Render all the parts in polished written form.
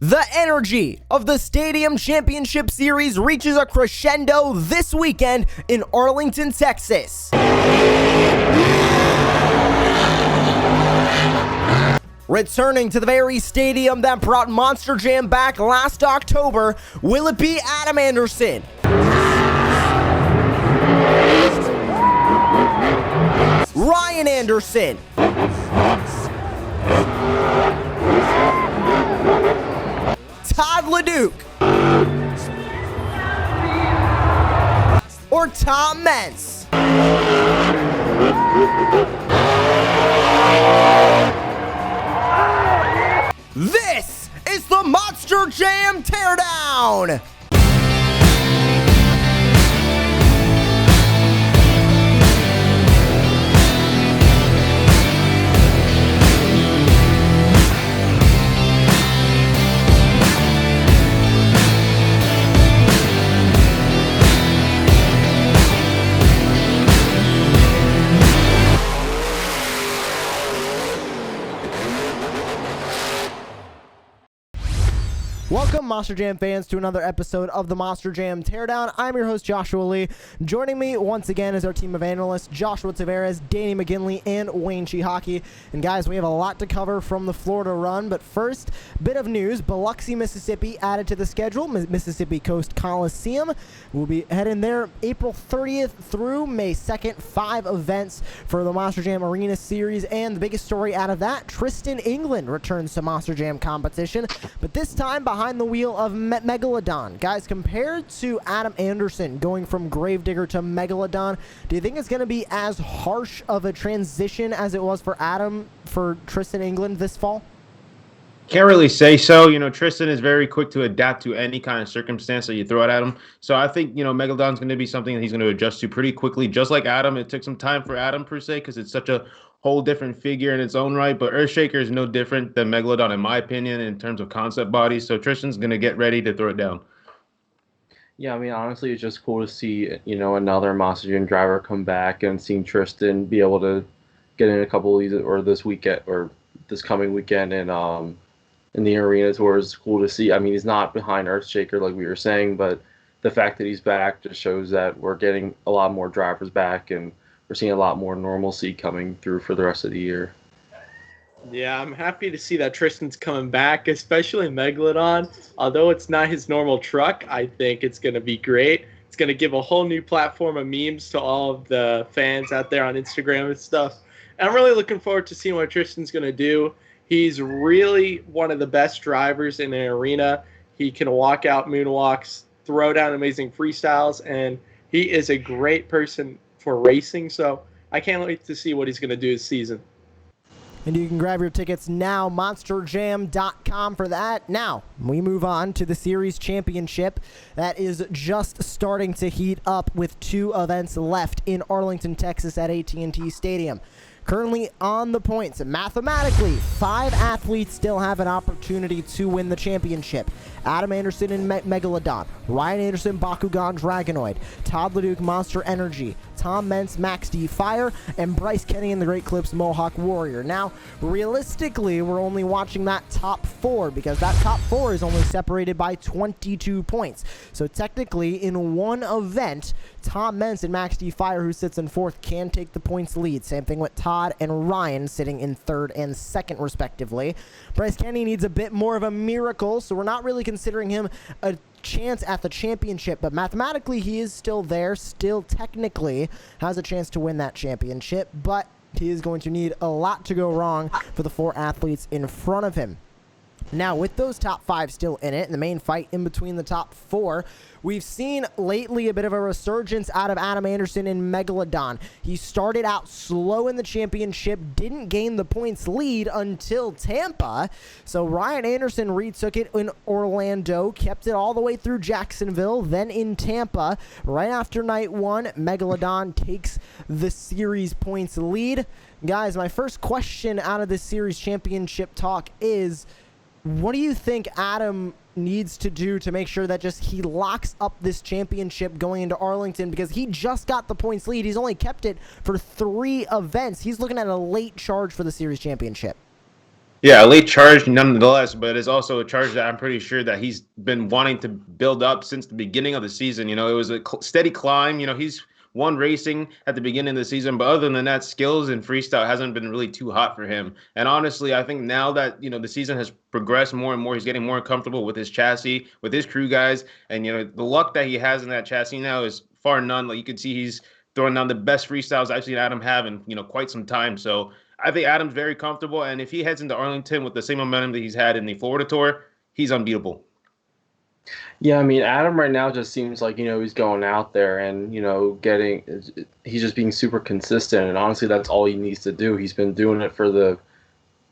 The energy of the Stadium Championship Series reaches a crescendo this weekend in Arlington, Texas. Returning to the very stadium that brought Monster Jam back last October, will it be Adam Anderson? Ryan Anderson? Todd LeDuc? Or Tom Meents? This is the Monster Jam Teardown! Welcome, Monster Jam fans, to another episode of the Monster Jam Teardown. I'm your host, Joshua Lee. Joining me once again is our team of analysts, Joshua Tavares, Danny McGinley, and Wayne Chihaki. And guys, we have a lot to cover from the Florida run, but first, bit of news. Biloxi, Mississippi added to the schedule. Mississippi Coast Coliseum. We'll be heading there April 30th through May 2nd. 5 events for the Monster Jam Arena Series, and the biggest story out of that, Tristan England returns to Monster Jam competition, but this time behind the wheel of Megalodon. Guys, compared to Adam Anderson going from Gravedigger to Megalodon, do you think it's going to be as harsh of a transition as it was for Tristan England this fall? Can't really say so. Tristan is very quick to adapt to any kind of circumstance that you throw it at him. So I think, Megalodon's going to be something that he's going to adjust to pretty quickly, just like Adam. It took some time for Adam, per se, because it's such a whole different figure in its own right. But Earthshaker is no different than Megalodon, in my opinion, in terms of concept bodies. So Tristan's going to get ready to throw it down. Yeah, I mean, honestly, it's just cool to see, another Monster Jam driver come back and seeing Tristan be able to get in a couple of these, or this weekend, or this coming weekend, and in the arena tour is cool to see. I mean, he's not behind Earthshaker like we were saying, but the fact that he's back just shows that we're getting a lot more drivers back, and we're seeing a lot more normalcy coming through for the rest of the year. Yeah, I'm happy to see that Tristan's coming back, especially Megalodon. Although it's not his normal truck, I think it's going to be great. It's going to give a whole new platform of memes to all of the fans out there on Instagram and stuff. And I'm really looking forward to seeing what Tristan's going to do. He's really one of the best drivers in an arena. He can walk out moonwalks, throw down amazing freestyles, and he is a great person for racing. So I can't wait to see what he's going to do this season. And you can grab your tickets now, monsterjam.com for that. Now, we move on to the Series Championship that is just starting to heat up with 2 events left in Arlington, Texas at AT&T Stadium. Currently on the points, mathematically, 5 athletes still have an opportunity to win the championship. Adam Anderson in Megalodon, Ryan Anderson Bakugan Dragonoid, Todd LeDuc Monster Energy, Tom Meents Max D Fire, and Bryce Kenny in the Great Clips Mohawk Warrior. Now, realistically, we're only watching that top 4 because that top 4 is only separated by 22 points. So technically, in one event, Tom Meents and Max D Fire, who sits in 4th, can take the points lead. Same thing with Todd and Ryan sitting in 3rd and 2nd, respectively. Bryce Kenny needs a bit more of a miracle, so we're not really considering him a chance at the championship, but mathematically he is still there, still technically has a chance to win that championship, but he is going to need a lot to go wrong for the 4 athletes in front of him. Now, with those top 5 still in it, and the main fight in between the top 4, we've seen lately a bit of a resurgence out of Adam Anderson in Megalodon. He started out slow in the championship, didn't gain the points lead until Tampa. So Ryan Anderson retook it in Orlando, kept it all the way through Jacksonville, then in Tampa. Right after night 1, Megalodon takes the series points lead. Guys, my first question out of this series championship talk is, what do you think Adam needs to do to make sure that just he locks up this championship going into Arlington? Because he just got the points lead. He's only kept it for 3 events. He's looking at a late charge for the series championship. Yeah, a late charge nonetheless, but it's also a charge that I'm pretty sure that he's been wanting to build up since the beginning of the season. It was a steady climb. He's won racing at the beginning of the season, but other than that, skills and freestyle hasn't been really too hot for him. And honestly, I think now that, the season has progressed more and more, he's getting more comfortable with his chassis, with his crew guys, and, the luck that he has in that chassis now is far none. Like you can see he's throwing down the best freestyles I've seen Adam have in, quite some time. So I think Adam's very comfortable, and if he heads into Arlington with the same momentum that he's had in the Florida Tour, he's unbeatable. Yeah, I mean, Adam right now just seems like, he's going out there and, he's just being super consistent. And honestly, that's all he needs to do. He's been doing it for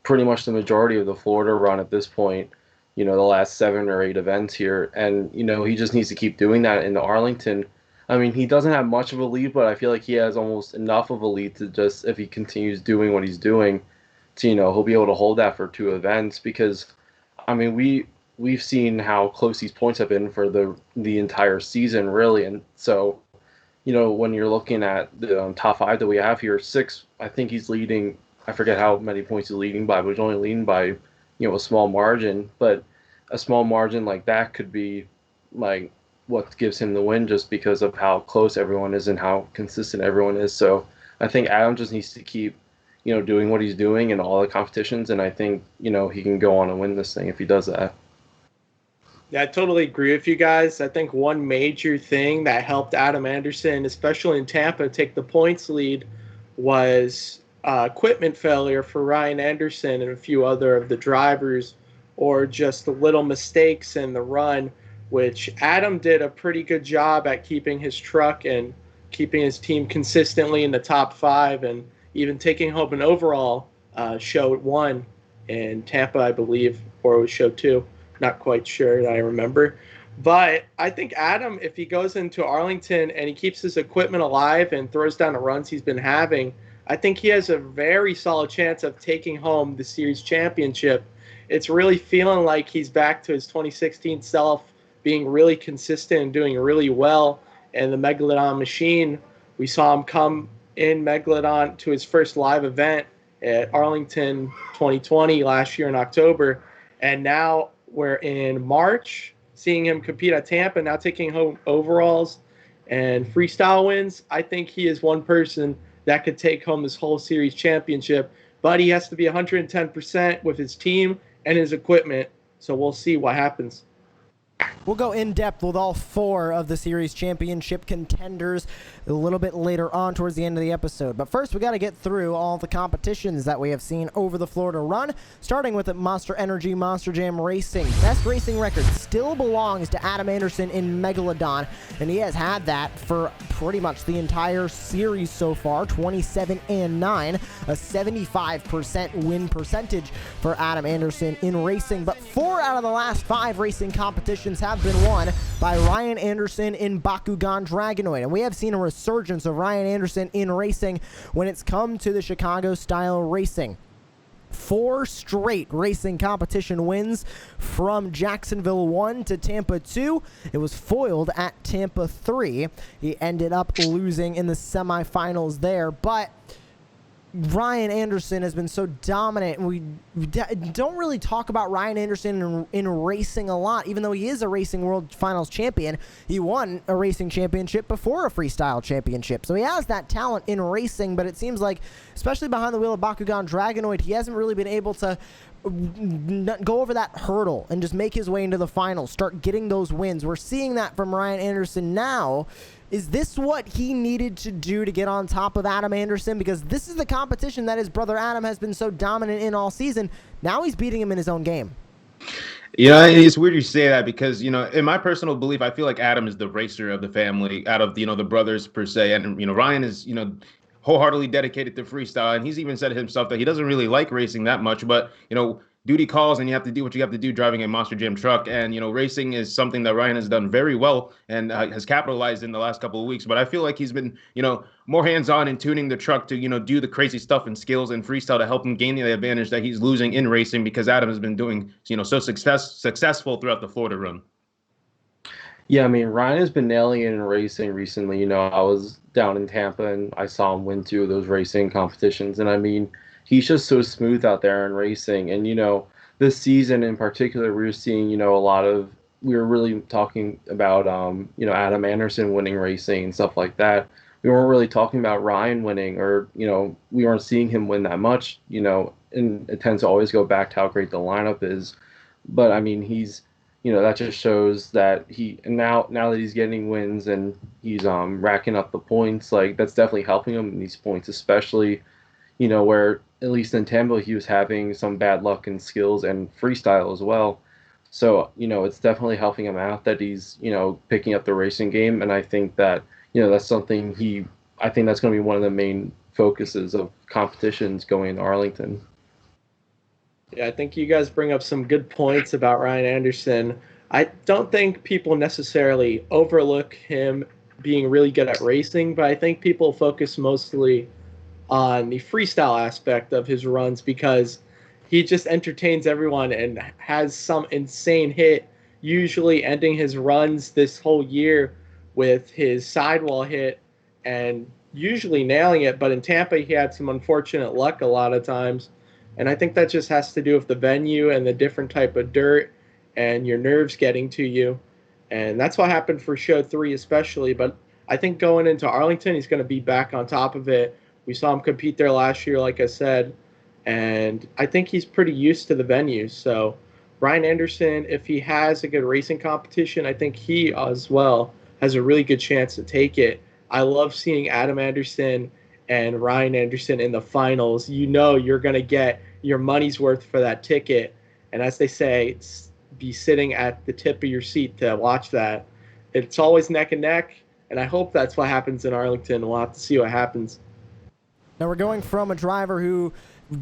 pretty much the majority of the Florida run at this point, the last 7 or 8 events here. And, he just needs to keep doing that into Arlington. I mean, he doesn't have much of a lead, but I feel like he has almost enough of a lead to just, if he continues doing what he's doing, to, he'll be able to hold that for 2 events because, I mean, we've seen how close these points have been for the entire season, really. And so, when you're looking at the top 5 that we have here, 6, I think he's leading. I forget how many points he's leading by, but he's only leading by, a small margin. But a small margin like that could be like what gives him the win just because of how close everyone is and how consistent everyone is. So I think Adam just needs to keep, doing what he's doing in all the competitions. And I think, he can go on and win this thing if he does that. Yeah, I totally agree with you guys. I think one major thing that helped Adam Anderson, especially in Tampa, take the points lead was equipment failure for Ryan Anderson and a few other of the drivers, or just the little mistakes in the run, which Adam did a pretty good job at keeping his truck and keeping his team consistently in the top 5 and even taking home an overall show 1 in Tampa, I believe, or it was show 2. Not quite sure that I remember. But I think Adam, if he goes into Arlington and he keeps his equipment alive and throws down the runs he's been having, I think he has a very solid chance of taking home the series championship. It's really feeling like he's back to his 2016 self, being really consistent and doing really well. And the Megalodon machine, we saw him come in Megalodon to his first live event at Arlington 2020 last year in October. And now we're in March, seeing him compete at Tampa, now taking home overalls and freestyle wins. I think he is one person that could take home this whole series championship, but he has to be 110% with his team and his equipment. So we'll see what happens. We'll go in depth with all 4 of the series championship contenders a little bit later on towards the end of the episode. But first, we got to get through all the competitions that we have seen over the Florida run, starting with the Monster Energy Monster Jam Racing. Best racing record still belongs to Adam Anderson in Megalodon, and he has had that for pretty much the entire series so far, 27-9, a 75% win percentage for Adam Anderson in racing. But 4 out of the last 5 racing competitions have been won by Ryan Anderson in Bakugan Dragonoid, and we have seen a resurgence of Ryan Anderson in racing when it's come to the Chicago style racing. 4 straight racing competition wins from Jacksonville 1 to Tampa 2. It was foiled at Tampa 3. He ended up losing in the semifinals there, but Ryan Anderson has been so dominant, and we don't really talk about Ryan Anderson in racing a lot, even though he is a Racing World Finals champion. He won a racing championship before a freestyle championship, so he has that talent in racing, but it seems like, especially behind the wheel of Bakugan Dragonoid, he hasn't really been able to go over that hurdle and just make his way into the finals, start getting those wins. We're seeing that from Ryan Anderson now. Is this what he needed to do to get on top of Adam Anderson? Because this is the competition that his brother Adam has been so dominant in all season. Now he's beating him in his own game. It's weird you say that because, in my personal belief, I feel like Adam is the racer of the family out of, the brothers per se. And, Ryan is, wholeheartedly dedicated to freestyle. And he's even said himself that he doesn't really like racing that much, but, duty calls and you have to do what you have to do driving a Monster Jam truck. And, racing is something that Ryan has done very well and has capitalized in the last couple of weeks. But I feel like he's been, more hands-on in tuning the truck to, do the crazy stuff and skills and freestyle to help him gain the advantage that he's losing in racing because Adam has been doing, so successful throughout the Florida run. Yeah, I mean, Ryan has been nailing it in racing recently. I was down in Tampa and I saw him win 2 of those racing competitions. And I mean, he's just so smooth out there in racing. And, this season in particular, we were seeing, we were really talking about, Adam Anderson winning racing and stuff like that. We weren't really talking about Ryan winning, or, we weren't seeing him win that much, and it tends to always go back to how great the lineup is. But I mean, that just shows that now that he's getting wins and he's racking up the points, like that's definitely helping him in these points, especially, where at least in Tampa he was having some bad luck and skills and freestyle as well. So, it's definitely helping him out that he's, picking up the racing game. And I think that, that's something I think that's going to be one of the main focuses of competitions going to Arlington. Yeah, I think you guys bring up some good points about Ryan Anderson. I don't think people necessarily overlook him being really good at racing, but I think people focus mostly on the freestyle aspect of his runs because he just entertains everyone and has some insane hit, usually ending his runs this whole year with his sidewall hit and usually nailing it. But in Tampa, he had some unfortunate luck a lot of times. And I think that just has to do with the venue and the different type of dirt and your nerves getting to you. And that's what happened for show 3 especially. But I think going into Arlington, he's going to be back on top of it. We saw him compete there last year, like I said. And I think he's pretty used to the venue. So Ryan Anderson, if he has a good racing competition, I think he as well has a really good chance to take it. I love seeing Adam Anderson and Ryan Anderson in the finals. You're going to get your money's worth for that ticket. And as they say, be sitting at the tip of your seat to watch that. It's always neck and neck, and I hope that's what happens in Arlington. We'll have to see what happens. Now we're going from a driver who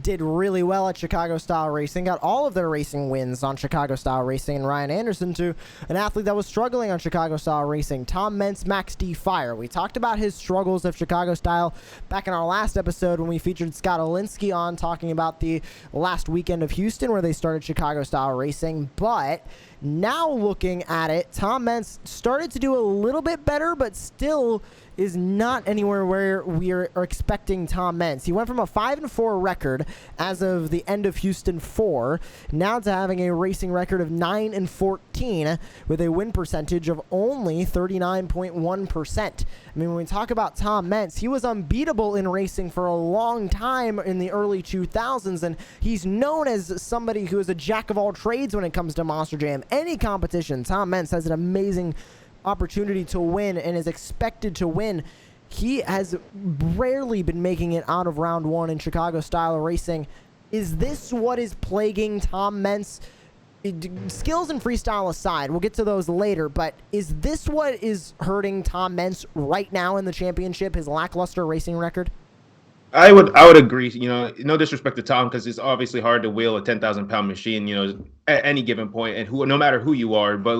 did really well at Chicago Style Racing, got all of their racing wins on Chicago Style Racing, and Ryan Anderson to an athlete that was struggling on Chicago Style Racing, Tom Meents, Max D. Fire. We talked about his struggles of Chicago Style back in our last episode when we featured Scott Olinsky on talking about the last weekend of Houston where they started Chicago Style Racing, but now looking at it, Tom Meents started to do a little bit better, but still is not anywhere where we are expecting Tom Meents. He went from a 5-4 record as of the end of Houston 4, now to having a racing record of 9-14 with a win percentage of only 39.1%. I mean, when we talk about Tom Meents, he was unbeatable in racing for a long time in the early 2000s, and he's known as somebody who is a jack of all trades when it comes to Monster Jam. Any competition, Tom Meents has an amazing opportunity to win and is expected to win. He has rarely been making it out of round 1 in Chicago Style Racing. Is this what is plaguing Tom Meents? Skills and freestyle aside, we'll get to those later, but is this what is hurting Tom Meents right now in the championship, his lackluster racing record? I would agree. No disrespect to Tom, because it's obviously hard to wheel a 10,000-pound machine, at any given point, and no matter who you are. But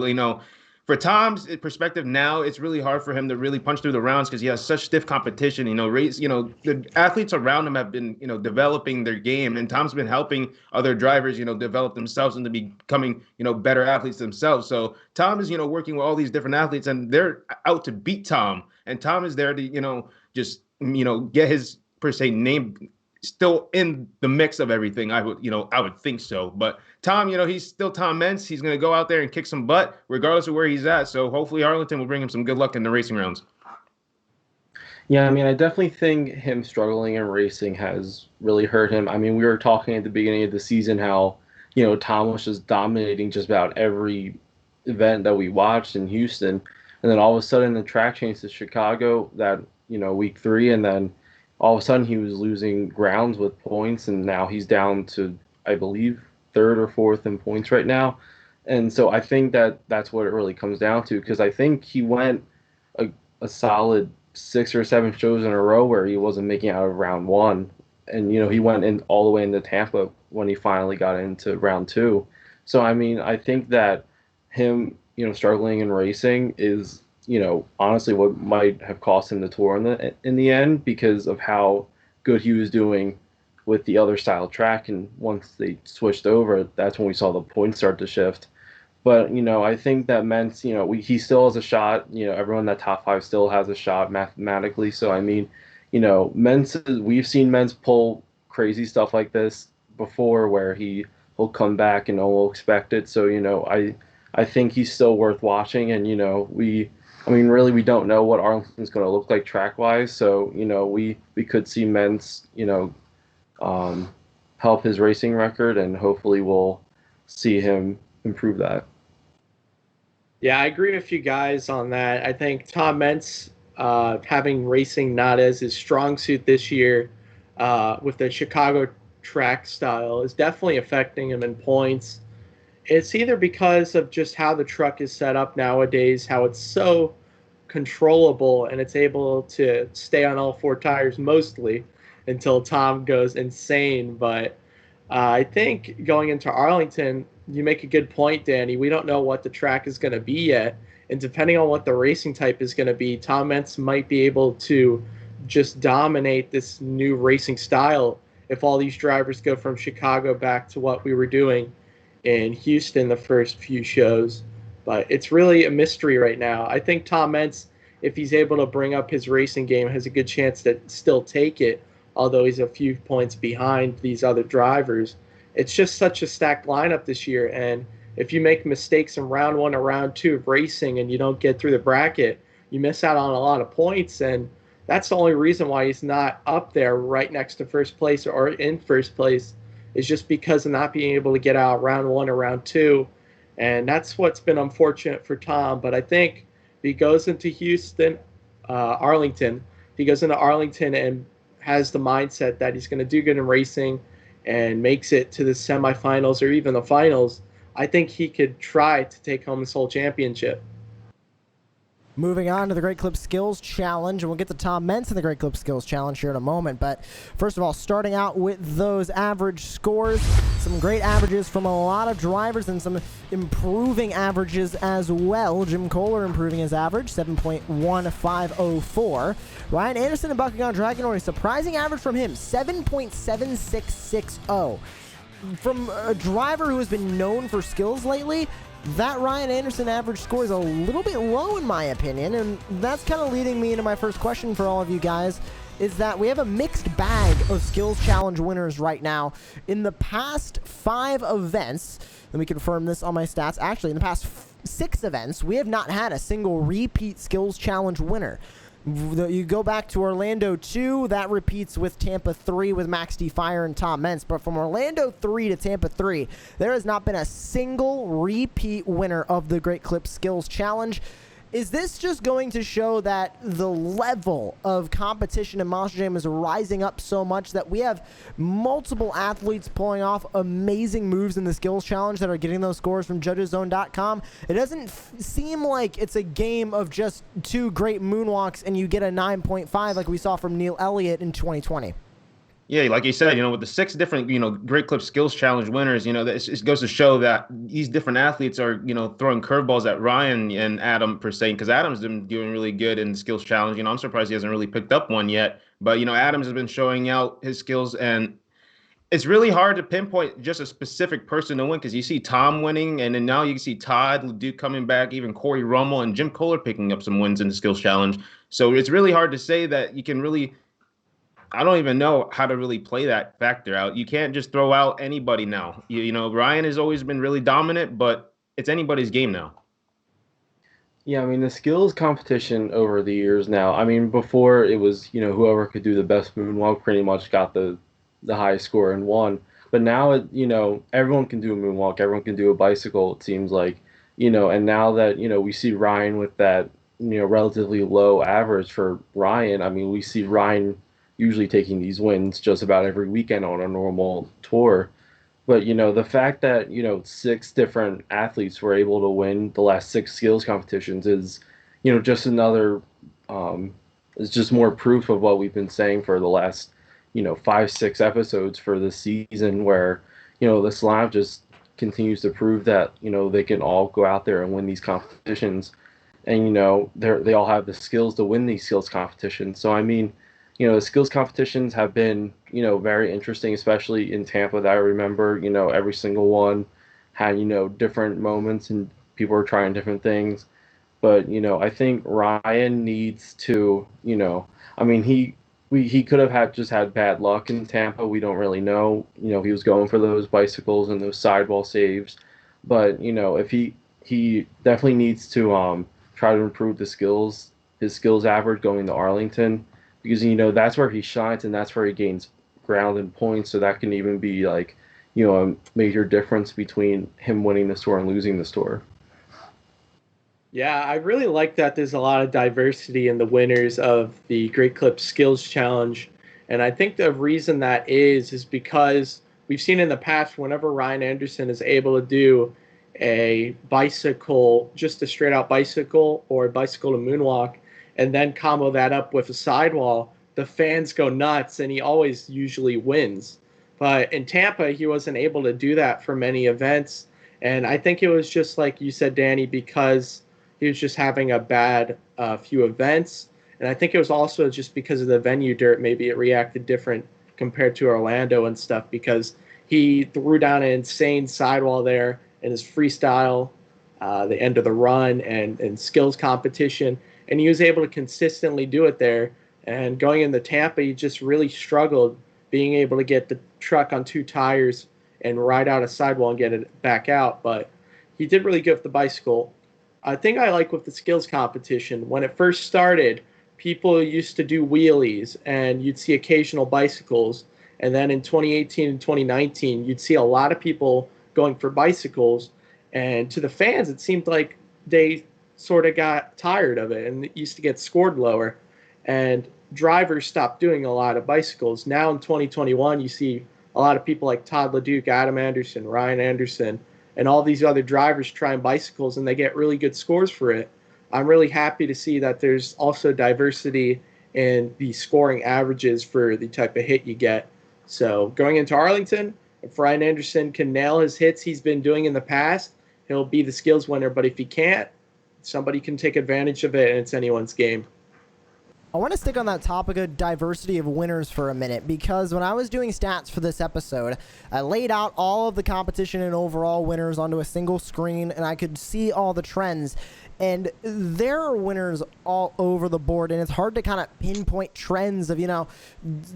for Tom's perspective now, it's really hard for him to really punch through the rounds because he has such stiff competition. The athletes around him have been, developing their game, and Tom's been helping other drivers, develop themselves into becoming, better athletes themselves. So Tom is, working with all these different athletes, and they're out to beat Tom, and Tom is there to, just, get his per se name still in the mix of everything. I would think so. But Tom, he's still Tom Meents. He's going to go out there and kick some butt regardless of where he's at. So hopefully Arlington will bring him some good luck in the racing rounds. Yeah, I mean, I definitely think him struggling in racing has really hurt him. I mean, we were talking at the beginning of the season how, Tom was just dominating just about every event that we watched in Houston. And then all of a sudden the track changed to Chicago that, week 3, and then all of a sudden he was losing grounds with points, and now he's down to, I believe, 3rd or 4th in points right now. And so I think that's what it really comes down to, because I think he went a solid 6 or 7 shows in a row where he wasn't making out of round 1. And, he went in all the way into Tampa when he finally got into round 2. So, I mean, I think that him, struggling in racing is, honestly what might have cost him the tour in the end, because of how good he was doing with the other style track. And once they switched over, that's when we saw the points start to shift. But, I think that Meents, he still has a shot. Everyone in that top 5 still has a shot mathematically. So, I mean, Meents, we've seen Meents pull crazy stuff like this before where he'll come back and no one will expect it. So, I think he's still worth watching. And, really we don't know what Arlington's going to look like track-wise. So, we could see Mentz, help his racing record, and hopefully we'll see him improve that. Yeah, I agree with you guys on that. I think Tom Mentz having racing not as his strong suit this year with the Chicago track style is definitely affecting him in points. It's either because of just how the truck is set up nowadays, how it's so controllable and it's able to stay on all four tires mostly until Tom goes insane. But I think going into Arlington, you make a good point, Danny. We don't know what the track is going to be yet. And depending on what the racing type is going to be, Tom Mentz might be able to just dominate this new racing style if all these drivers go from Chicago back to what we were doing in Houston the first few shows. But it's really a mystery right now. I think Tom Mentz, if he's able to bring up his racing game, has a good chance to still take it, although he's a few points behind these other drivers. It's just such a stacked lineup this year, and if you make mistakes in round one or round two of racing and you don't get through the bracket, you miss out on a lot of points, and that's the only reason why he's not up there right next to first place or in first place, is just because of not being able to get out round one or round two, and that's what's been unfortunate for Tom. But I think if he goes into Arlington, if he goes into Arlington and has the mindset that he's going to do good in racing and makes it to the semifinals or even the finals, I think he could try to take home this whole championship. Moving on to the Great Clip Skills Challenge, and we'll get to Tom Mentz in the Great Clip Skills Challenge here in a moment. But first of all, starting out with those average scores, some great averages from a lot of drivers and some improving averages as well. Jim Kohler improving his average, 7.1504. Ryan Anderson and Buckingham Dragonor, a surprising average from him, 7.7660. From a driver who has been known for skills lately, that Ryan Anderson average score is a little bit low in my opinion, and that's kind of leading me into my first question for all of you guys, is that we have a mixed bag of skills challenge winners right now. In the past 5 events, let me confirm this on my stats, actually in the past 6 events, we have not had a single repeat skills challenge winner. You go back to Orlando 2, that repeats with Tampa 3 with Max D. Fire and Tom Mentz. But from Orlando 3 to Tampa 3, there has not been a single repeat winner of the Great Clip Skills Challenge. Is this just going to show that the level of competition in Monster Jam is rising up so much that we have multiple athletes pulling off amazing moves in the skills challenge that are getting those scores from judgeszone.com? It doesn't seem like it's a game of just 2 great moonwalks and you get a 9.5 like we saw from Neil Elliott in 2020. Yeah, like you said, with the 6 different, Great Clip Skills Challenge winners, it goes to show that these different athletes are, throwing curveballs at Ryan and Adam per se, because Adam's been doing really good in the Skills Challenge. I'm surprised he hasn't really picked up one yet. But, Adams has been showing out his skills, and it's really hard to pinpoint just a specific person to win, because you see Tom winning, and then now you can see Todd Duke coming back, even Corey Rummel and Jim Kohler picking up some wins in the Skills Challenge. So it's really hard to say that you can really – I don't even know how to really play that factor out. You can't just throw out anybody now. Ryan has always been really dominant, but it's anybody's game now. Yeah, the skills competition over the years now, before it was, whoever could do the best moonwalk pretty much got the highest score and won. But now, everyone can do a moonwalk, everyone can do a bicycle, it seems like, and now that, we see Ryan with that, relatively low average for Ryan, we see Ryan usually taking these wins just about every weekend on a normal tour. But, the fact that, 6 different athletes were able to win the last 6 skills competitions is, just another, is just more proof of what we've been saying for the last, 5-6 episodes for this season, where, this lineup just continues to prove that, they can all go out there and win these competitions. And, they all have the skills to win these skills competitions. So, the skills competitions have been, very interesting, especially in Tampa, that I remember, every single one had, different moments and people were trying different things. But, I think Ryan needs to, he he could have just had bad luck in Tampa. We don't really know. He was going for those bicycles and those sidewall saves, but if he definitely needs to try to improve his skills average going to Arlington, because that's where he shines and that's where he gains ground and points. So that can even be like a major difference between him winning the store and losing the store. Yeah, I really like that there's a lot of diversity in the winners of the Great Clips Skills Challenge. And I think the reason that is because we've seen in the past whenever Ryan Anderson is able to do a bicycle, just a straight out bicycle or a bicycle to moonwalk, and then combo that up with a sidewall, the fans go nuts and he always usually wins. But in Tampa, he wasn't able to do that for many events. And I think it was just like you said, Danny, because he was just having a bad few events. And I think it was also just because of the venue dirt, maybe it reacted different compared to Orlando and stuff, because he threw down an insane sidewall there in his freestyle, the end of the run and skills competition. And he was able to consistently do it there. And going into Tampa, he just really struggled being able to get the truck on two tires and ride out a sidewall and get it back out. But he did really good with the bicycle. I think I like with the skills competition, when it first started, people used to do wheelies and you'd see occasional bicycles. And then in 2018 and 2019, you'd see a lot of people going for bicycles. And to the fans, it seemed like they sort of got tired of it and it used to get scored lower. And drivers stopped doing a lot of bicycles. Now in 2021, you see a lot of people like Todd LeDuc, Adam Anderson, Ryan Anderson, and all these other drivers trying bicycles, and they get really good scores for it. I'm really happy to see that there's also diversity in the scoring averages for the type of hit you get. So going into Arlington, if Ryan Anderson can nail his hits he's been doing in the past, he'll be the skills winner. But if he can't, somebody can take advantage of it, and it's anyone's game. I want to stick on that topic of diversity of winners for a minute, because when I was doing stats for this episode, I laid out all of the competition and overall winners onto a single screen, and I could see all the trends. And there are winners all over the board, and it's hard to kind of pinpoint trends of,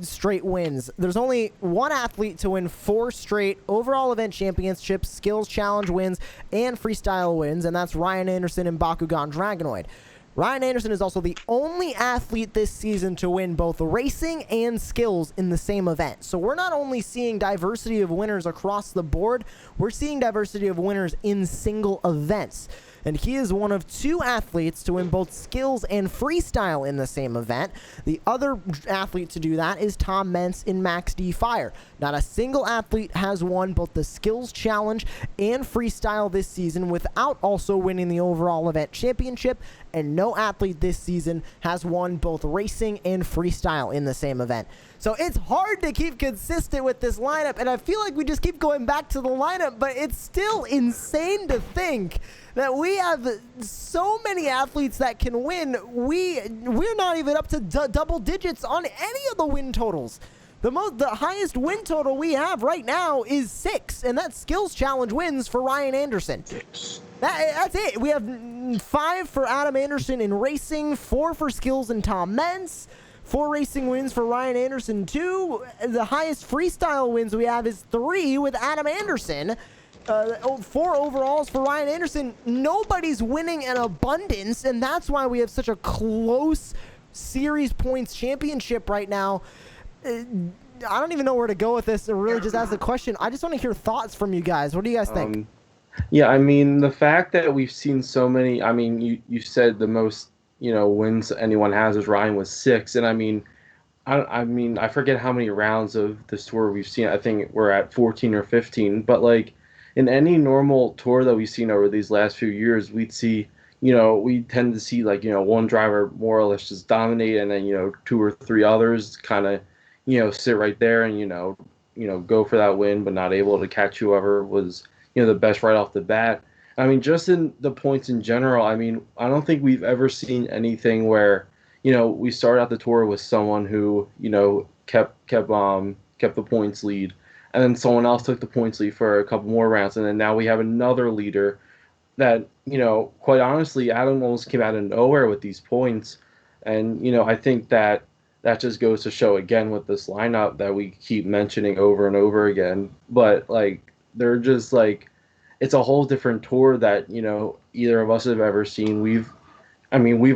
straight wins. There's only one athlete to win 4 straight overall event championships, skills challenge wins, and freestyle wins, and that's Ryan Anderson and Bakugan Dragonoid. Ryan Anderson is also the only athlete this season to win both racing and skills in the same event. So we're not only seeing diversity of winners across the board, we're seeing diversity of winners in single events. And he is one of 2 athletes to win both skills and freestyle in the same event. The other athlete to do that is Tom Mentz in Max D Fire. Not a single athlete has won both the skills challenge and freestyle this season without also winning the overall event championship, and no athlete this season has won both racing and freestyle in the same event. So it's hard to keep consistent with this lineup, and I feel like we just keep going back to the lineup, but it's still insane to think that we have so many athletes that can win. We're not even up to double digits on any of the win totals. The highest win total we have right now is 6, and that's skills challenge wins for Ryan Anderson. That's it. We have 5 for Adam Anderson in racing, 4 for skills and Tom Mentz, 4 racing wins for Ryan Anderson, 2. The highest freestyle wins we have is 3 with Adam Anderson. 4 overalls for Ryan Anderson. Nobody's winning in abundance, and that's why we have such a close series points championship right now. I don't even know where to go with this, or really just ask the question. I just want to hear thoughts from you guys. What do you guys think? Yeah, I mean, the fact that we've seen so many, I mean, you said the most, wins anyone has is Ryan with 6. And I mean, I forget how many rounds of this tour we've seen. I think we're at 14 or 15. But like in any normal tour that we've seen over these last few years, we'd see, we tend to see like, one driver more or less just dominate, and then, 2 or 3 others kind of, sit right there and, go for that win, but not able to catch whoever was, the best right off the bat. I mean, just in the points in general, I mean, I don't think we've ever seen anything where, we started out the tour with someone who, kept the points lead, and then someone else took the points lead for a couple more rounds, and then now we have another leader that, quite honestly, Adam almost came out of nowhere with these points. And, I think that that just goes to show again with this lineup that we keep mentioning over and over again. But like they're just like it's a whole different tour that either of us have ever seen. We've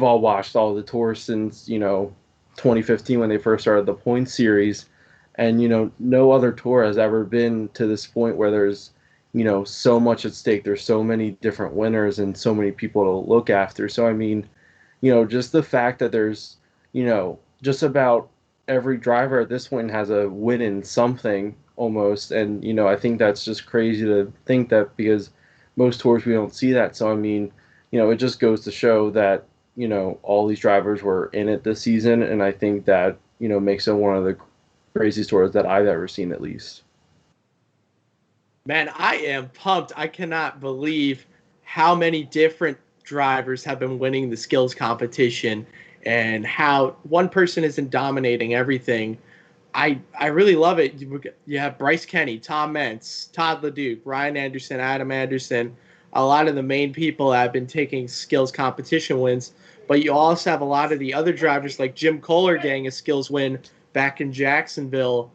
all watched all the tours since 2015 when they first started the point series, and no other tour has ever been to this point where there's so much at stake. There's so many different winners and so many people to look after. So just the fact that there's just about every driver at this point has a win in something almost, and I think that's just crazy to think that, because most tours we don't see that. So it just goes to show that all these drivers were in it this season, and I think that makes it one of the craziest tours that I've ever seen, at least. Man, I am pumped. I cannot believe how many different drivers have been winning the skills competition and how one person isn't dominating everything. I really love it. You have Bryce Kenny, Tom Mentz, Todd LeDuc, Ryan Anderson, Adam Anderson. A lot of the main people have been taking skills competition wins, but you also have a lot of the other drivers like Jim Kohler getting a skills win back in Jacksonville.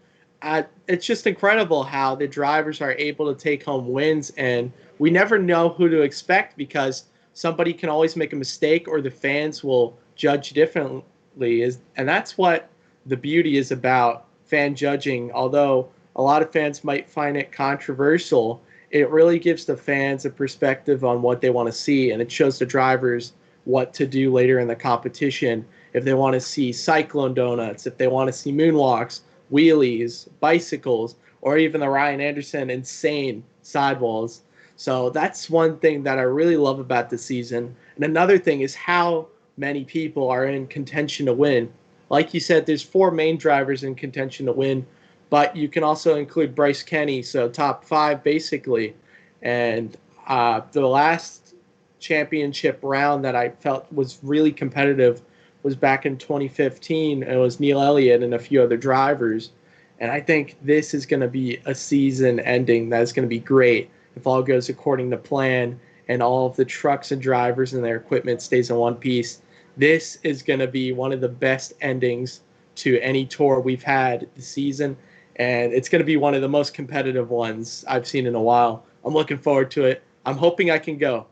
It's just incredible how the drivers are able to take home wins, and we never know who to expect because somebody can always make a mistake or the fans will judge differently. And that's what the beauty is about fan judging. Although a lot of fans might find it controversial, it really gives the fans a perspective on what they want to see, and it shows the drivers what to do later in the competition. If they want to see cyclone donuts, if they want to see moonwalks, wheelies, bicycles, or even the Ryan Anderson insane sidewalls. So that's one thing that I really love about the season. And another thing is how many people are in contention to win. Like you said, there's 4 main drivers in contention to win, but you can also include Bryce Kenny, so top 5 basically. And the last championship round that I felt was really competitive was back in 2015. It was Neil Elliott and a few other drivers. And I think this is going to be a season ending that is going to be great if all goes according to plan and all of the trucks and drivers and their equipment stays in one piece. This is going to be one of the best endings to any tour we've had this season, and it's going to be one of the most competitive ones I've seen in a while. I'm looking forward to it. I'm hoping I can go.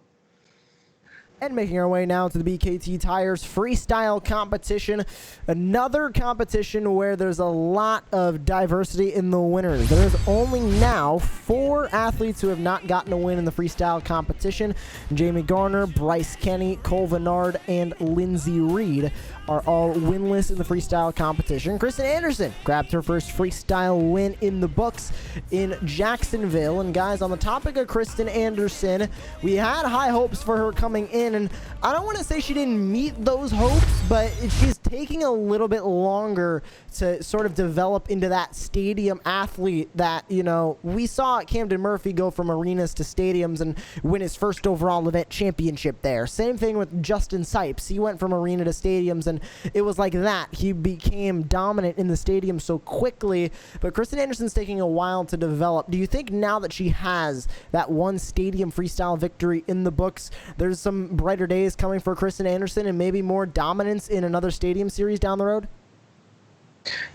And making our way now to the BKT Tires Freestyle Competition, another competition where there's a lot of diversity in the winners. There's only now 4 athletes who have not gotten a win in the freestyle competition. Jamie Garner, Bryce Kenny, Cole Vennard, and Lindsey Reed are all winless in the freestyle competition. Kristen Anderson grabbed her first freestyle win in the books in Jacksonville. And guys, on the topic of Kristen Anderson, we had high hopes for her coming in, and I don't want to say she didn't meet those hopes, but she's taking a little bit longer to sort of develop into that stadium athlete that, we saw Camden Murphy go from arenas to stadiums and win his first overall event championship there. Same thing with Justin Sipes. He went from arena to stadiums, and it was like that. He became dominant in the stadium so quickly, but Kristen Anderson's taking a while to develop. Do you think now that she has that one stadium freestyle victory in the books, there's some brighter days coming for Kristen Anderson and maybe more dominance in another stadium series down the road?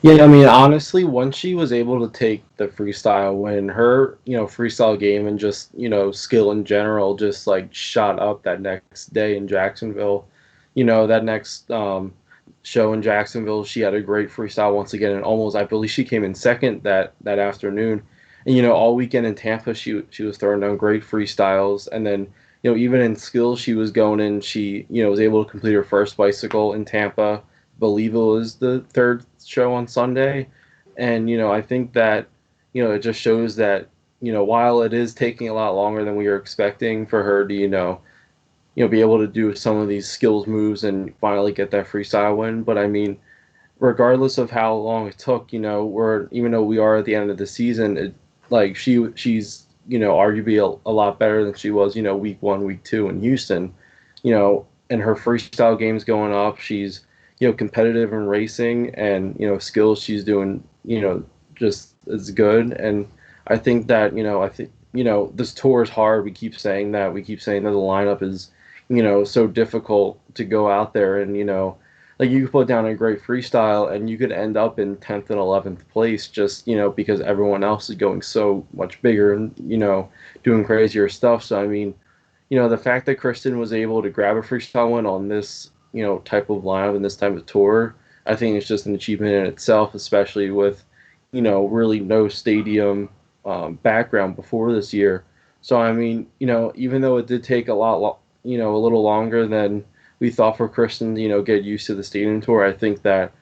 Yeah, honestly, once she was able to take the freestyle win, her, freestyle game and just, skill in general just like shot up that next day in Jacksonville. That next show in Jacksonville, she had a great freestyle once again, and I believe she came in second that afternoon. And, all weekend in Tampa, she was throwing down great freestyles. And then, even in skills, she was going in, she, was able to complete her first bicycle in Tampa. I believe it was the 3rd show on Sunday. And, I think that, it just shows that, while it is taking a lot longer than we were expecting for her to, be able to do some of these skills moves and finally get that freestyle win. But regardless of how long it took, even though we are at the end of the season, she's arguably a lot better than she was, week 1, week 2 in Houston, and her freestyle game's going up. She's, competitive in racing, and, skills she's doing, just as good. And I think that, this tour is hard. We keep saying that. We keep saying that the lineup is, so difficult to go out there and, like you could put down a great freestyle and you could end up in 10th and 11th place just, because everyone else is going so much bigger and, doing crazier stuff. So, I mean, the fact that Kristen was able to grab a freestyle win on this, type of lineup and this type of tour, I think it's just an achievement in itself, especially with, really no stadium background before this year. So, I mean, even though it did take a little longer than we thought for Kristen, get used to the stadium tour, I think that,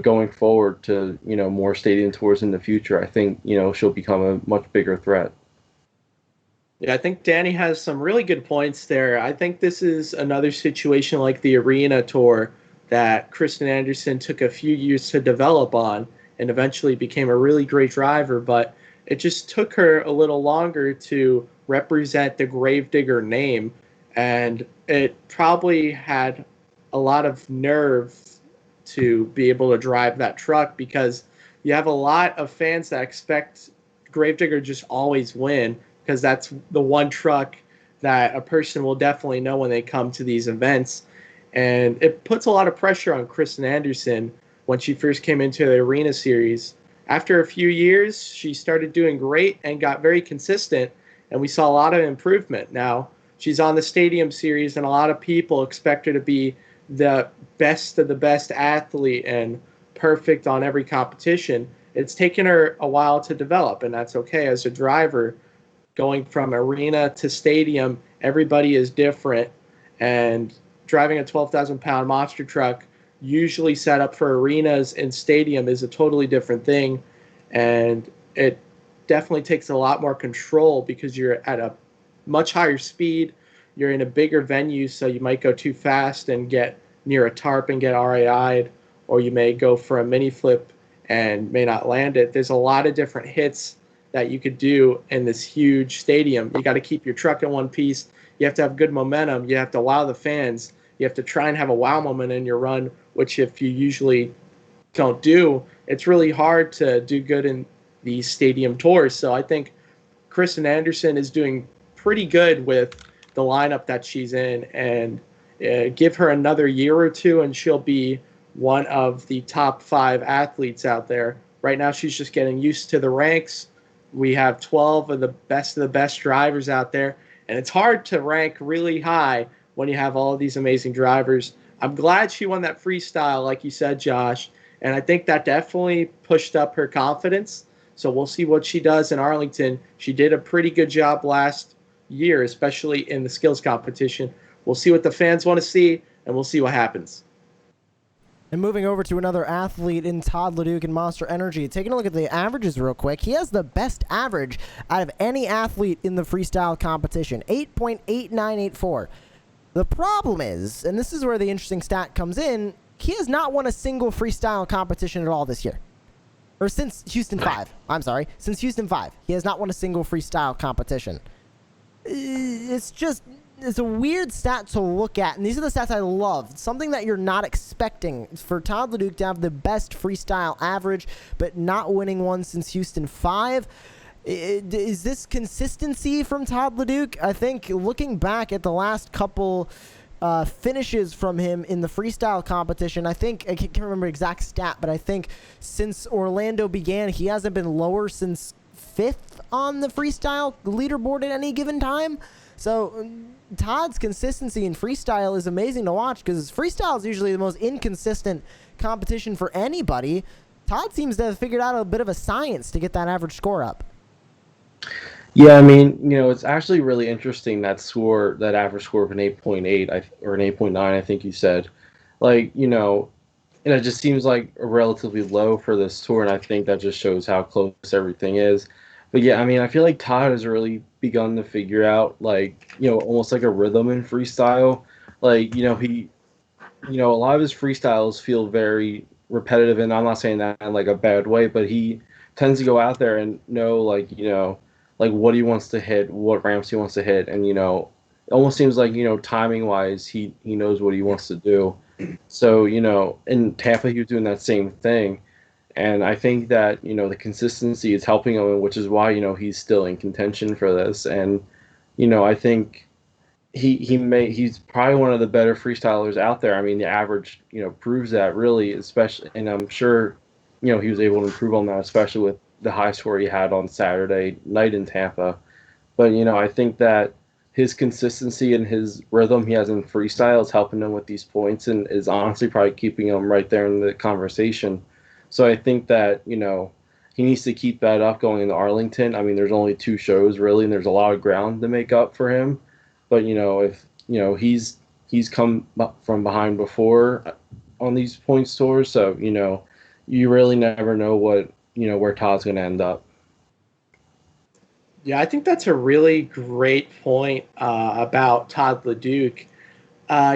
going forward to, more stadium tours in the future, I think, she'll become a much bigger threat. Yeah, I think Danny has some really good points there. I think this is another situation like the Arena Tour that Kristen Anderson took a few years to develop on and eventually became a really great driver, but it just took her a little longer to represent the Gravedigger name, and it probably had a lot of nerve to be able to drive that truck because you have a lot of fans that expect Gravedigger just always win because that's the one truck that a person will definitely know when they come to these events. And it puts a lot of pressure on Kristen Anderson when she first came into the Arena Series. After a few years, she started doing great and got very consistent, and we saw a lot of improvement. Now, she's on the Stadium Series, and a lot of people expect her to be the best of the best athlete and perfect on every competition. It's taken her a while to develop, and that's okay. As a driver, going from arena to stadium, everybody is different, and driving a 12,000-pound monster truck usually set up for arenas and stadium is a totally different thing, and it definitely takes a lot more control because you're at a much higher speed, you're in a bigger venue, so you might go too fast and get near a tarp and get RAI'd, or you may go for a mini flip and may not land it. There's a lot of different hits that you could do in this huge stadium. You got to keep your truck in one piece. You have to have good momentum. You have to wow the fans. You have to try and have a wow moment in your run, which if you usually don't do, it's really hard to do good in these stadium tours. So I think Kristen Anderson is doing pretty good with the lineup that she's in, and give her another year or two and she'll be one of the top 5 athletes out there. Right now she's just getting used to the ranks. We have 12 of the best drivers out there, and it's hard to rank really high when you have all of these amazing drivers. I'm glad she won that freestyle, like you said, Josh, and I think that definitely pushed up her confidence. So we'll see what she does in Arlington. She did a pretty good job last year, especially in the skills competition. We'll see what the fans want to see, and we'll see what happens. And moving over to another athlete in Todd LeDuc and Monster Energy, taking a look at the averages real quick. He has the best average out of any athlete in the freestyle competition, 8.8984. The problem is, and this is where the interesting stat comes in, he has not won a single freestyle competition at all this year. Or since Houston 5. I'm sorry. Since Houston 5. He has not won a single freestyle competition. It's a weird stat to look at, and these are the stats I love. Something that you're not expecting for Todd LeDuc to have the best freestyle average, but not winning one since Houston 5. Is this consistency from Todd LeDuc? I think looking back at the last couple finishes from him in the freestyle competition, I can't remember exact stat, but I think since Orlando began, he hasn't been lower since 5th on the freestyle leaderboard at any given time. So Todd's consistency in freestyle is amazing to watch because freestyle is usually the most inconsistent competition for anybody. Todd seems to have figured out a bit of a science to get that average score up. Yeah, I mean, it's actually really interesting that average score of an 8.8 or an 8.9, I think you said. And it just seems like relatively low for this tour, and I think that just shows how close everything is. But yeah, I mean, I feel like Todd has really begun to figure out, almost like a rhythm in freestyle. He, a lot of his freestyles feel very repetitive, and I'm not saying that in a bad way, but he tends to go out there and know, what he wants to hit, what ramps he wants to hit, and, it almost seems like, timing-wise, he knows what he wants to do. So, in Tampa, he was doing that same thing. And I think that, the consistency is helping him, which is why, he's still in contention for this. And, I think he's probably one of the better freestylers out there. I mean, the average, proves that really, especially, and I'm sure, he was able to improve on that, especially with the high score he had on Saturday night in Tampa. But, I think that his consistency and his rhythm he has in freestyle is helping him with these points and is honestly probably keeping him right there in the conversation. So I think that, he needs to keep that up going into Arlington. I mean, there's only 2 shows really, and there's a lot of ground to make up for him. But if he's come from behind before on these points tours, so you really never know what where Todd's going to end up. Yeah, I think that's a really great point about Todd LeDuc.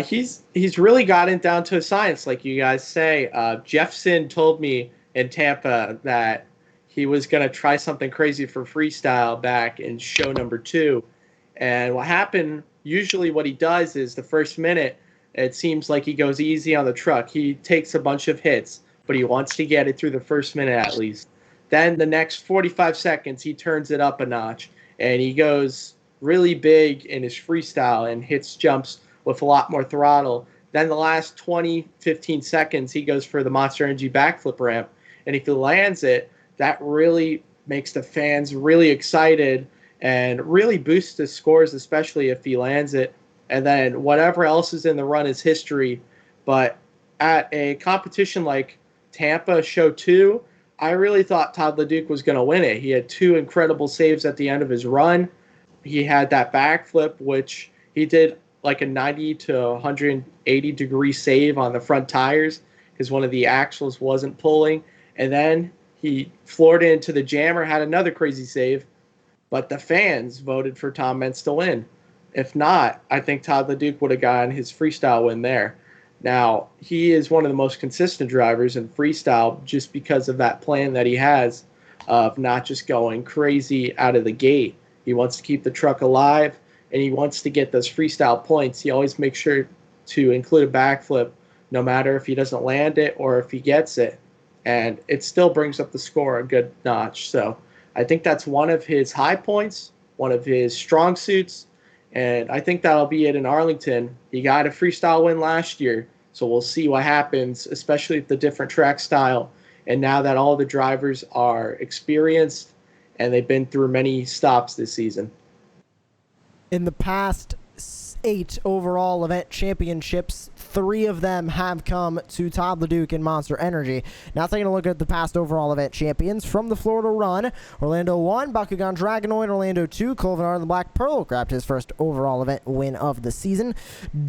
He's really gotten down to a science, like you guys say. Jeffson told me in Tampa that he was going to try something crazy for freestyle back in show number 2. And what happened, usually what he does is the first minute, it seems like he goes easy on the truck. He takes a bunch of hits, but he wants to get it through the first minute at least. Then the next 45 seconds, he turns it up a notch, and he goes really big in his freestyle and hits jumps with a lot more throttle. Then the last 20, 15 seconds, he goes for the Monster Energy backflip ramp, and if he lands it, that really makes the fans really excited and really boosts the scores, especially if he lands it. And then whatever else is in the run is history. But at a competition like Tampa Show 2, I really thought Todd LeDuc was going to win it. He had 2 incredible saves at the end of his run. He had that backflip, which he did like a 90 to 180 degree save on the front tires because one of the axles wasn't pulling. And then he floored into the jammer, had another crazy save. But the fans voted for Tom Meents to win. If not, I think Todd LeDuc would have gotten his freestyle win there. Now, he is one of the most consistent drivers in freestyle just because of that plan that he has of not just going crazy out of the gate. He wants to keep the truck alive, and he wants to get those freestyle points. He always makes sure to include a backflip, no matter if he doesn't land it or if he gets it. And it still brings up the score a good notch. So I think that's one of his high points, one of his strong suits, and I think that'll be it in Arlington. He got a freestyle win last year, so we'll see what happens, especially with the different track style. And now that all the drivers are experienced and they've been through many stops this season. In the past 8 overall event championships, 3 of them have come to Todd LeDuc and Monster Energy. Now taking a look at the past overall event champions from the Florida Run, Orlando 1, Bakugan Dragonoid, Orlando 2, Colvin the Black Pearl grabbed his first overall event win of the season.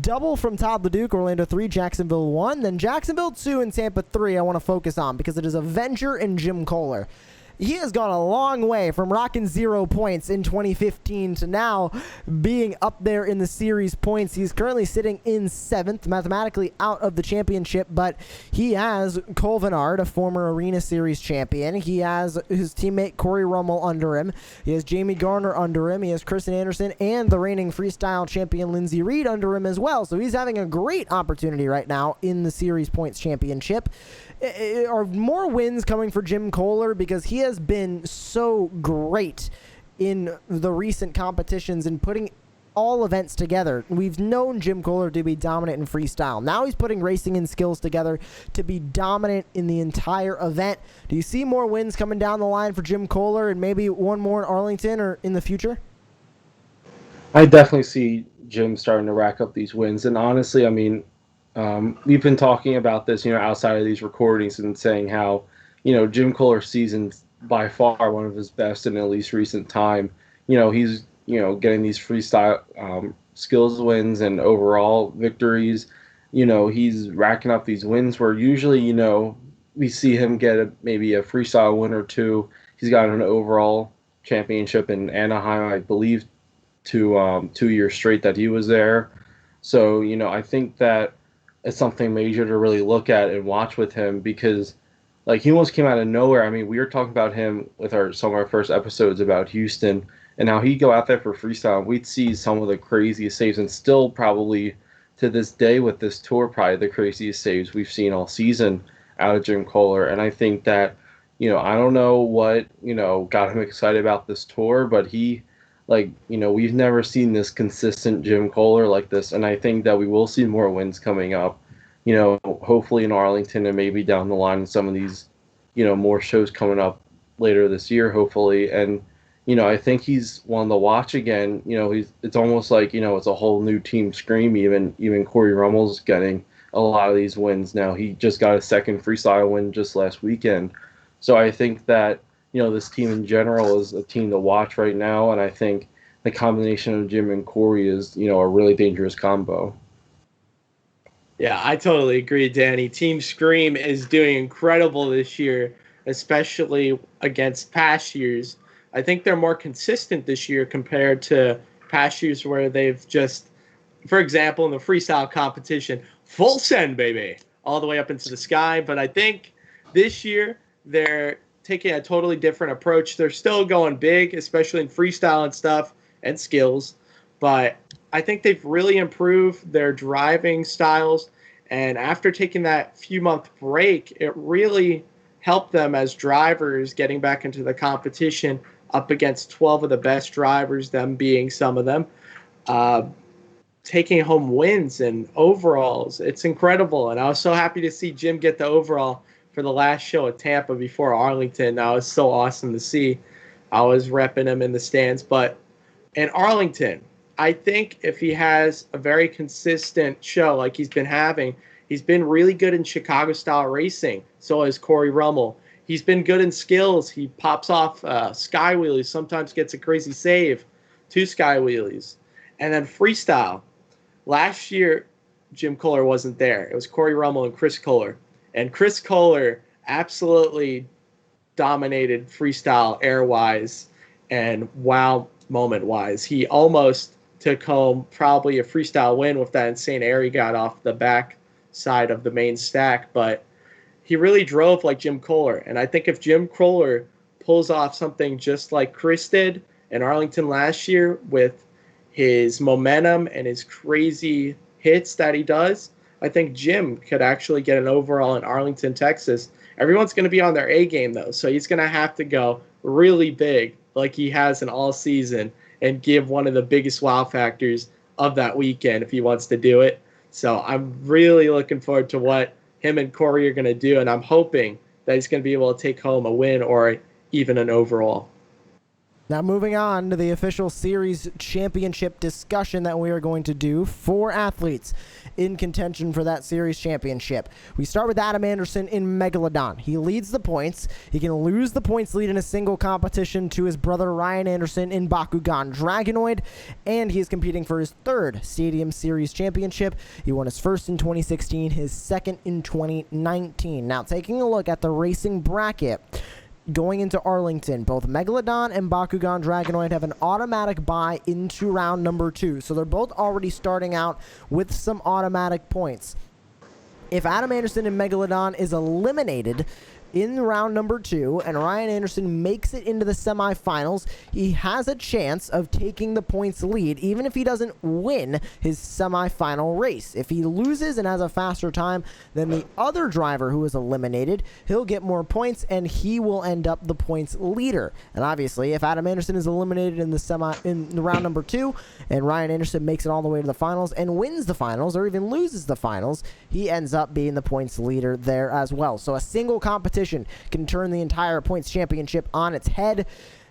Double from Todd LeDuc, Orlando 3, Jacksonville 1, then Jacksonville 2 and Tampa 3 I want to focus on because it is Avenger and Jim Kohler. He has gone a long way from rocking 0 points in 2015 to now being up there in the series points. He's currently sitting in 7th, mathematically out of the championship, but he has Cole Vennard, a former Arena Series champion. He has his teammate Corey Rummel under him. He has Jamie Garner under him. He has Kristen Anderson and the reigning freestyle champion Lindsey Reed under him as well. So he's having a great opportunity right now in the series points championship. Are more wins coming for Jim Kohler because he has been so great in the recent competitions and putting all events together. We've known Jim Kohler to be dominant in freestyle. Now he's putting racing and skills together to be dominant in the entire event. Do you see more wins coming down the line for Jim Kohler and maybe one more in Arlington or in the future? I definitely see Jim starting to rack up these wins. And honestly, I mean, we've been talking about this, outside of these recordings and saying how, Jim Kohler's season's by far one of his best in at least recent time. He's, getting these freestyle skills wins and overall victories. He's racking up these wins where usually, we see him get maybe a freestyle win or 2. He's got an overall championship in Anaheim, I believe, 2 years straight that he was there. So, I think that it's something major to really look at and watch with him because, he almost came out of nowhere. I mean, we were talking about him with some of our first episodes about Houston and how he'd go out there for freestyle. And we'd see some of the craziest saves and still probably to this day with this tour, probably the craziest saves we've seen all season out of Jim Kohler. And I think that, I don't know what, got him excited about this tour, but he Like, we've never seen this consistent Jim Kohler like this, and I think that we will see more wins coming up. Hopefully in Arlington and maybe down the line in some of these, more shows coming up later this year, hopefully. And I think he's one to watch again. It's almost like it's a whole new team scream. Even Corey Rummel's getting a lot of these wins now. He just got a second freestyle win just last weekend. So I think that this team in general is a team to watch right now, and I think the combination of Jim and Corey is a really dangerous combo. Yeah, I totally agree, Danny. Team Scream is doing incredible this year, especially against past years. I think they're more consistent this year compared to past years where they've just, for example, in the freestyle competition, full send, baby, all the way up into the sky. But I think this year they're taking a totally different approach. They're still going big, especially in freestyle and stuff and skills. But I think they've really improved their driving styles. And after taking that few-month break, it really helped them as drivers getting back into the competition up against 12 of the best drivers, them being some of them, taking home wins and overalls. It's incredible. And I was so happy to see Jim get the overall for the last show at Tampa before Arlington. That was so awesome to see. I was repping him in the stands. But in Arlington, I think if he has a very consistent show like he's been having, he's been really good in Chicago-style racing. So is Corey Rummel. He's been good in skills. He pops off sky wheelies, sometimes gets a crazy save, 2 sky wheelies. And then freestyle. Last year, Jim Kohler wasn't there. It was Corey Rummel and Chris Kohler. And Chris Kohler absolutely dominated freestyle air-wise and wow moment-wise. He almost took home probably a freestyle win with that insane air he got off the back side of the main stack, but he really drove like Jim Kohler. And I think if Jim Kohler pulls off something just like Chris did in Arlington last year with his momentum and his crazy hits that he does, I think Jim could actually get an overall in Arlington, Texas. Everyone's going to be on their A game, though, so he's going to have to go really big like he has in all season and give one of the biggest wow factors of that weekend if he wants to do it. So I'm really looking forward to what him and Corey are going to do, and I'm hoping that he's going to be able to take home a win or even an overall. Now moving on to the official series championship discussion that we are going to do for athletes in contention for that series championship. We start with Adam Anderson in Megalodon. He leads the points. He can lose the points lead in a single competition to his brother Ryan Anderson in Bakugan Dragonoid, and he is competing for his 3rd Stadium Series championship. He won his first in 2016, his second in 2019. Now taking a look at the racing bracket, going into Arlington, both Megalodon and Bakugan Dragonoid have an automatic bye into round number 2. So they're both already starting out with some automatic points. If Adam Anderson and Megalodon is eliminated in round number 2 and Ryan Anderson makes it into the semifinals, he has a chance of taking the points lead even if he doesn't win his semifinal race. If he loses and has a faster time than the other driver who is eliminated, he'll get more points and he will end up the points leader. And obviously, if Adam Anderson is eliminated in the round number 2 and Ryan Anderson makes it all the way to the finals and wins the finals or even loses the finals, he ends up being the points leader there as well. So a single competition can turn the entire points championship on its head.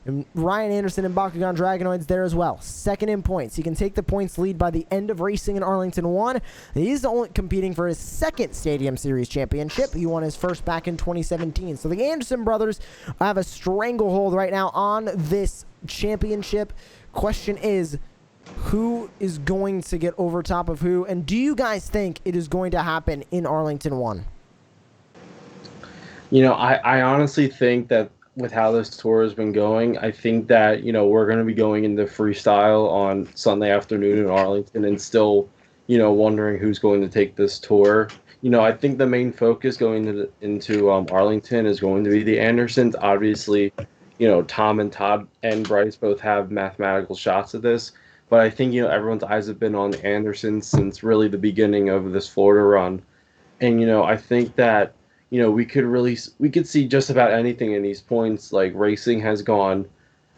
And Ryan Anderson and Bakugan Dragonoid's there as well. Second in points. He can take the points lead by the end of racing in Arlington 1. He's only competing for his 2nd Stadium Series championship. He won his first back in 2017. So the Anderson brothers have a stranglehold right now on this championship. Question is, who is going to get over top of who? And do you guys think it is going to happen in Arlington 1? I honestly think that with how this tour has been going, I think that, we're going to be going into freestyle on Sunday afternoon in Arlington and still, wondering who's going to take this tour. I think the main focus going into Arlington is going to be the Andersons. Obviously, Tom and Todd and Bryce both have mathematical shots at this. But I think, everyone's eyes have been on the Andersons since really the beginning of this Florida run. And, I think that, we could see just about anything in these points. Like racing has gone,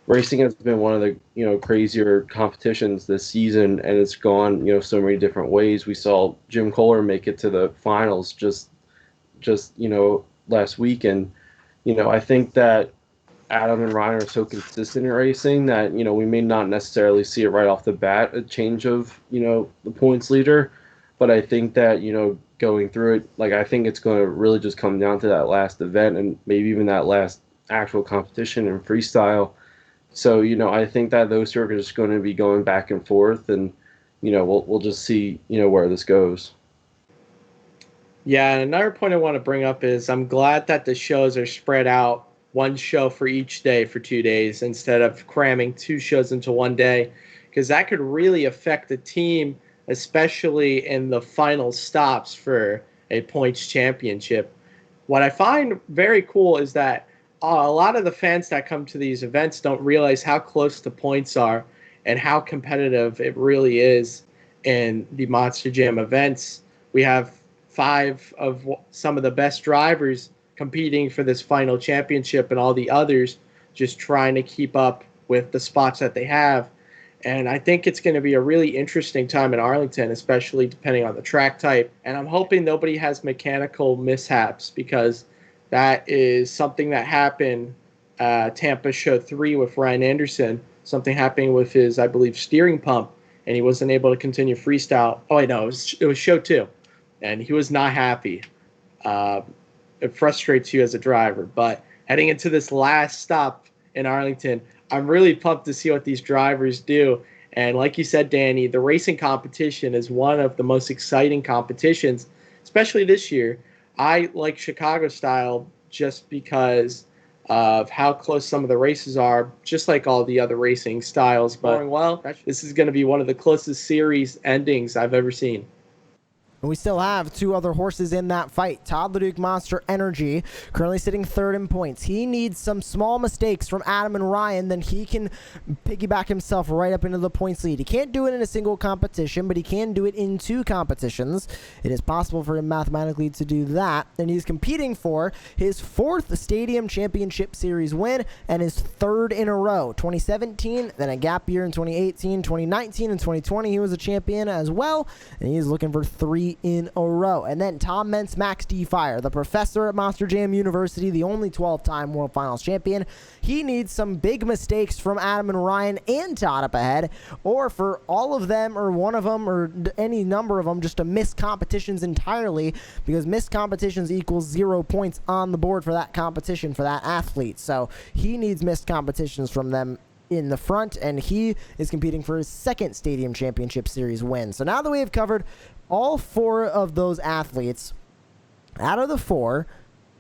racing has been one of the crazier competitions this season, and it's gone so many different ways. We saw Jim Kohler make it to the finals just last week, and I think that Adam and Ryan are so consistent in racing that we may not necessarily see it right off the bat, a change of the points leader, but I think that going through it, like, I think it's going to really just come down to that last event and maybe even that last actual competition in freestyle. So I think that those two are just going to be going back and forth, and we'll just see where this goes. Yeah, and another point I want to bring up is I'm glad that the shows are spread out, one show for each day for 2 days instead of cramming 2 shows into one day, because that could really affect the team, especially in the final stops for a points championship. What I find very cool is that a lot of the fans that come to these events don't realize how close the points are and how competitive it really is in the Monster Jam events. We have 5 of some of the best drivers competing for this final championship, and all the others just trying to keep up with the spots that they have. And I think it's going to be a really interesting time in Arlington, especially depending on the track type. And I'm hoping nobody has mechanical mishaps, because that is something that happened Tampa Show 3 with Ryan Anderson. Something happening with his, I believe, steering pump, and he wasn't able to continue freestyle. Oh, I know, it was Show 2, and he was not happy. It frustrates you as a driver. But heading into this last stop in Arlington, I'm really pumped to see what these drivers do. And like you said, Danny, the racing competition is one of the most exciting competitions, especially this year. I like Chicago style just because of how close some of the races are, just like all the other racing styles. But well, this is going to be one of the closest series endings I've ever seen. And we still have 2 other horses in that fight. Todd LeDuc, Monster Energy, currently sitting 3rd in points. He needs some small mistakes from Adam and Ryan, then he can piggyback himself right up into the points lead. He can't do it in a single competition, but he can do it in 2 competitions. It is possible for him mathematically to do that, and he's competing for his 4th Stadium Championship Series win and his 3rd in a row. 2017, then a gap year in 2018, 2019, and 2020 he was a champion as well, and he's looking for 3 in a row. And then Tom Mentz, Max D. Fire, the professor at Monster Jam University, the only 12-time World Finals champion. He needs some big mistakes from Adam and Ryan and Todd up ahead, or for all of them or one of them or any number of them just to miss competitions entirely, because missed competitions equals 0 points on the board for that competition for that athlete. So he needs missed competitions from them in the front, and he is competing for his 2nd Stadium Championship Series win. So now that we have covered all 4 of those athletes, out of the 4,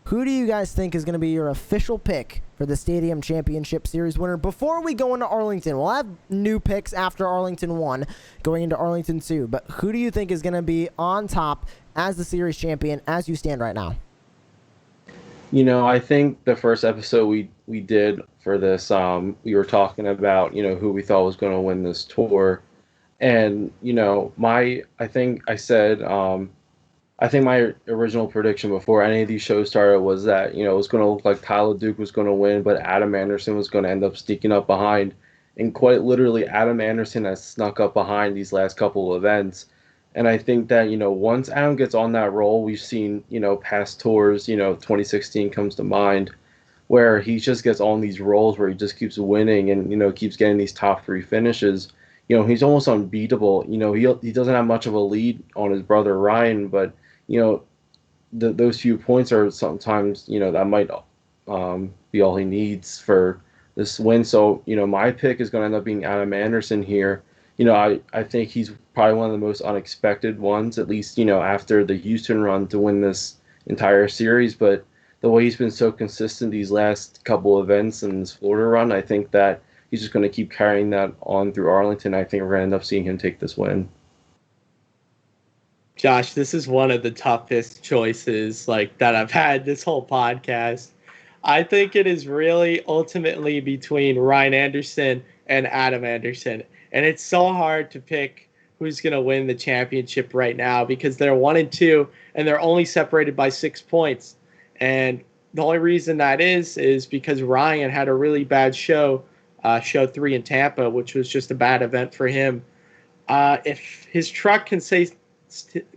who do you guys think is going to be your official pick for the Stadium Championship Series winner? Before we go into Arlington, we'll have new picks after Arlington 1, going into Arlington 2, but who do you think is going to be on top as the series champion as you stand right now? I think the first episode we did for this, we were talking about, who we thought was going to win this tour. And, I think my original prediction before any of these shows started was that, it was going to look like Tyler Duke was going to win, but Adam Anderson was going to end up sneaking up behind. And quite literally, Adam Anderson has snuck up behind these last couple of events. And I think that, once Adam gets on that roll, we've seen, past tours, 2016 comes to mind, where he just gets on these rolls where he just keeps winning and, keeps getting these top 3 finishes. He's almost unbeatable. He doesn't have much of a lead on his brother Ryan, but, those few points are sometimes, that might be all he needs for this win. So, my pick is going to end up being Adam Anderson here. I think he's probably one of the most unexpected ones, at least, after the Houston run to win this entire series. But the way he's been so consistent these last couple events in this Florida run, I think that he's just going to keep carrying that on through Arlington. I think we're going to end up seeing him take this win. Josh, this is one of the toughest choices that I've had this whole podcast. I think it is really ultimately between Ryan Anderson and Adam Anderson. And it's so hard to pick who's going to win the championship right now, because they're 1 and 2 and they're only separated by 6 points. And the only reason that is because Ryan had a really bad show show 3 in Tampa, which was just a bad event for him. If his truck can stay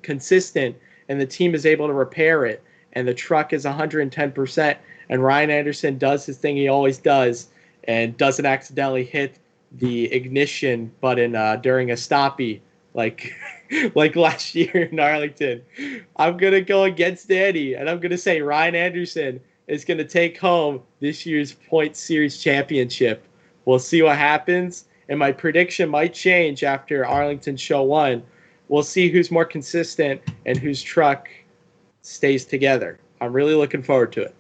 consistent and the team is able to repair it and the truck is 110% and Ryan Anderson does his thing he always does and doesn't accidentally hit the ignition button during a stoppie like last year in Arlington, I'm going to go against Danny, and I'm going to say Ryan Anderson is going to take home this year's Point Series championship. We'll see what happens, and my prediction might change after Arlington Show 1. We'll see who's more consistent and whose truck stays together. I'm really looking forward to it.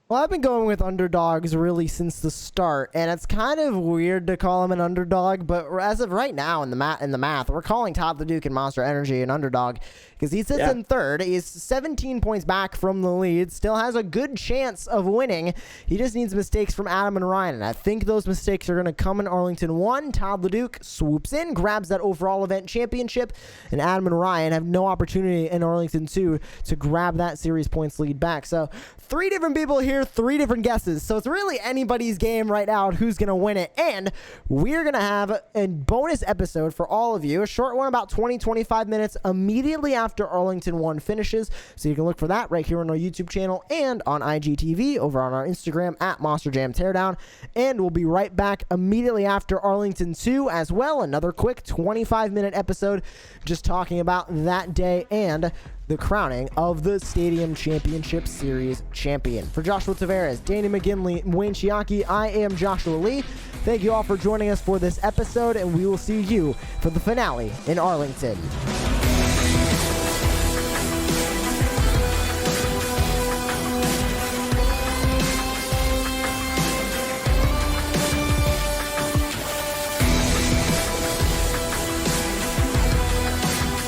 Well, I've been going with underdogs really since the start, and it's kind of weird to call him an underdog, but as of right now in the math, we're calling Todd LeDuc and Monster Energy an underdog because he sits in third. He's 17 points back from the lead, still has a good chance of winning. He just needs mistakes from Adam and Ryan, and I think those mistakes are going to come in Arlington 1. Todd LeDuc swoops in, grabs that overall event championship, and Adam and Ryan have no opportunity in Arlington 2 to grab that series points lead back. So 3 different people here, 3 different guesses. So it's really anybody's game right now who's going to win it. And we're going to have a bonus episode for all of you, a short one about 20-25 minutes immediately after Arlington 1 finishes. So you can look for that right here on our YouTube channel and on IGTV over on our Instagram at Monster Jam Teardown. And we'll be right back immediately after Arlington 2 as well. Another quick 25-minute episode just talking about that day and the crowning of the Stadium Championship Series champion. For Joshua Tavares, Danny McGinley, Wayne Chiaki, I am Joshua Lee. Thank you all for joining us for this episode, and we will see you for the finale in Arlington.